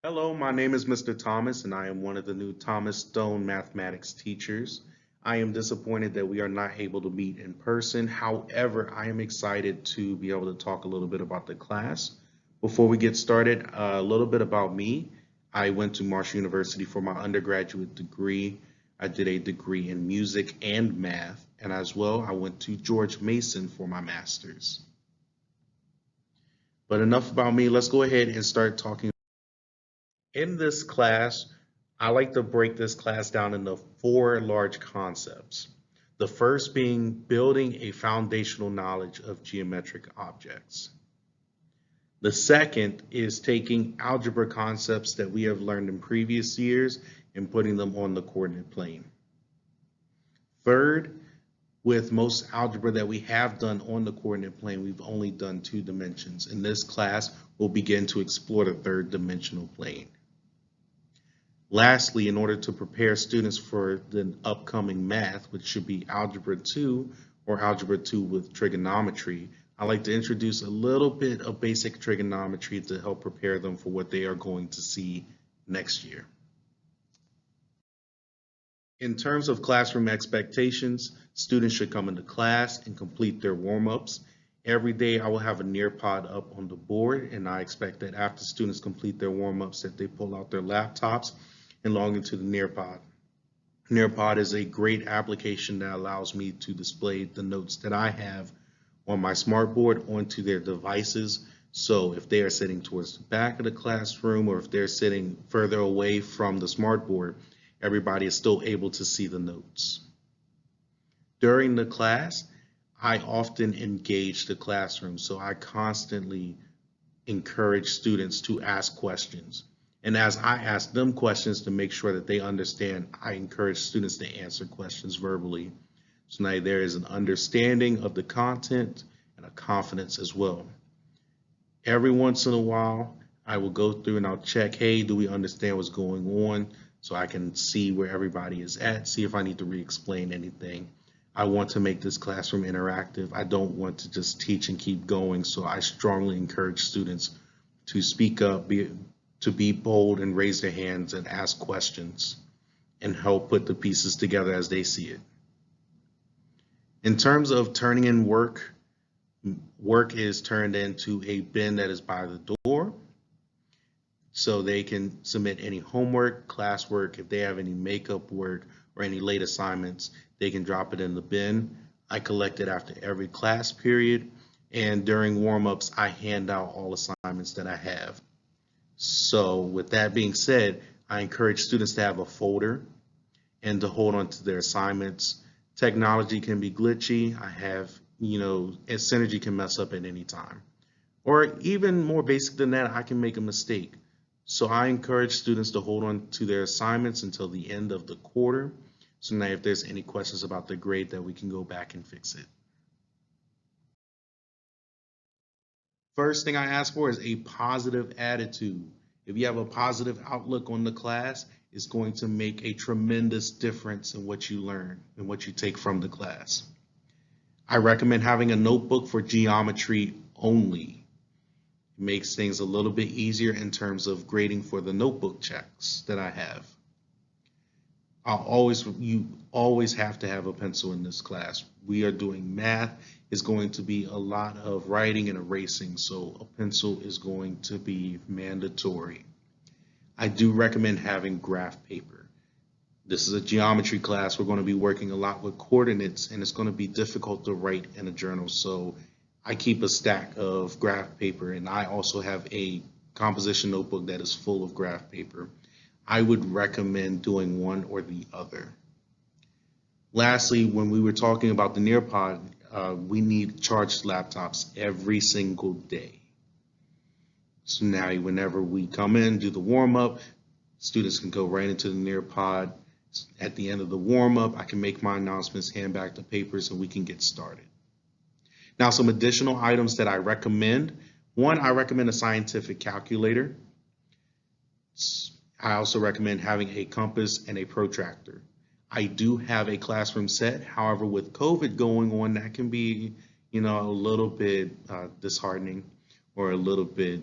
Hello, my name is Mr. Thomas, and I am one of the new Thomas Stone mathematics teachers. I am disappointed that we are not able to meet in person. However, I am excited to be able to talk a little bit about the class. Before we get started, a little bit about me. I went to Marshall University for my undergraduate degree. I did a degree in music and math, and as well, I went to George Mason for my master's. But enough about me. Let's go ahead and start talking. In this class, I like to break this class down into four large concepts. The first being building a foundational knowledge of geometric objects. The second is taking algebra concepts that we have learned in previous years and putting them on the coordinate plane. Third, with most algebra that we have done on the coordinate plane, we've only done two dimensions. In this class, we'll begin to explore the third dimensional plane. Lastly, in order to prepare students for the upcoming math, which should be Algebra 2 or Algebra 2 with trigonometry, I like to introduce a little bit of basic trigonometry to help prepare them for what they are going to see next year. In terms of classroom expectations, students should come into class and complete their warm-ups. Every day I will have a Nearpod up on the board, and I expect that after students complete their warm-ups that they pull out their laptops and log into the Nearpod. Nearpod is a great application that allows me to display the notes that I have on my smartboard onto their devices. So if they are sitting towards the back of the classroom or if they're sitting further away from the smartboard, everybody is still able to see the notes. During the class, I often engage the classroom, so I constantly encourage students to ask questions. And as I ask them questions to make sure that they understand, I encourage students to answer questions verbally. So now there is an understanding of the content and a confidence as well. Every once in a while, I will go through and I'll check, hey, do we understand what's going on? So I can see where everybody is at, see if I need to re-explain anything. I want to make this classroom interactive. I don't want to just teach and keep going. So I strongly encourage students to speak up, to be bold and raise their hands and ask questions and help put the pieces together as they see it. In terms of turning in work, work is turned into a bin that is by the door. So they can submit any homework, classwork, if they have any makeup work or any late assignments, they can drop it in the bin. I collect it after every class period, and during warm-ups, I hand out all assignments that I have. So with that being said, I encourage students to have a folder and to hold on to their assignments. Technology can be glitchy. Synergy can mess up at any time. Or even more basic than that, I can make a mistake. So I encourage students to hold on to their assignments until the end of the quarter. So now if there's any questions about the grade that we can go back and fix it. First thing I ask for is a positive attitude. If you have a positive outlook on the class, it's going to make a tremendous difference in what you learn and what you take from the class. I recommend having a notebook for geometry only. It makes things a little bit easier in terms of grading for the notebook checks that I have. You always have to have a pencil in this class. We are doing math. It's going to be a lot of writing and erasing, so a pencil is going to be mandatory. I do recommend having graph paper. This is a geometry class. We're going to be working a lot with coordinates, and it's going to be difficult to write in a journal. So I keep a stack of graph paper, and I also have a composition notebook that is full of graph paper. I would recommend doing one or the other. Lastly, when we were talking about the Nearpod, we need charged laptops every single day. So now whenever we come in, do the warm up, students can go right into the Nearpod. At the end of the warm up, I can make my announcements, hand back the papers, and we can get started. Now, some additional items that I recommend. One, I recommend a scientific calculator. I also recommend having a compass and a protractor. I do have a classroom set. However, with COVID going on, that can be, a little bit disheartening or a little bit,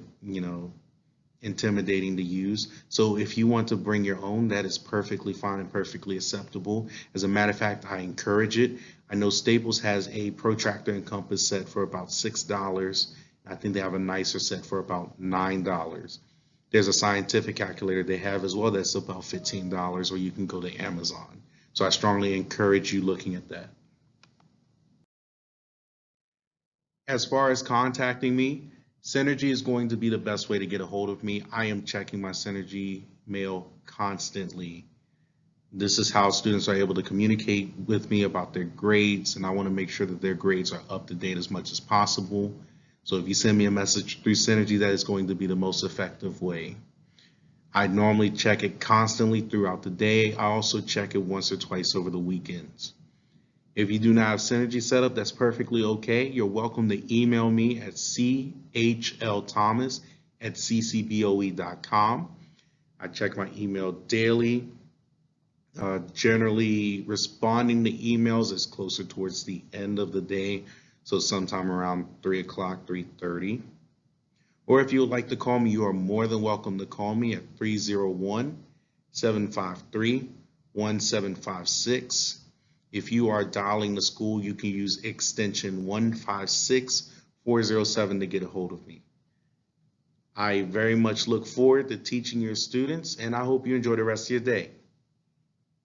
intimidating to use. So if you want to bring your own, that is perfectly fine and perfectly acceptable. As a matter of fact, I encourage it. I know Staples has a protractor and compass set for about $6. I think they have a nicer set for about $9. There's a scientific calculator they have as well that's about $15, or you can go to Amazon. So I strongly encourage you looking at that. As far as contacting me, Synergy is going to be the best way to get a hold of me. I am checking my Synergy mail constantly. This is how students are able to communicate with me about their grades, and I want to make sure that their grades are up to date as much as possible. So if you send me a message through Synergy, that is going to be the most effective way. I normally check it constantly throughout the day. I also check it once or twice over the weekends. If you do not have Synergy set up, that's perfectly okay. You're welcome to email me at chlthomas@ccboe.com. I check my email daily. Generally responding to emails is closer towards the end of the day, so sometime around 3 o'clock, 3:30. Or if you would like to call me, you are more than welcome to call me at 301-753-1756. If you are dialing the school, you can use extension 156407 to get a hold of me. I very much look forward to teaching your students, and I hope you enjoy the rest of your day.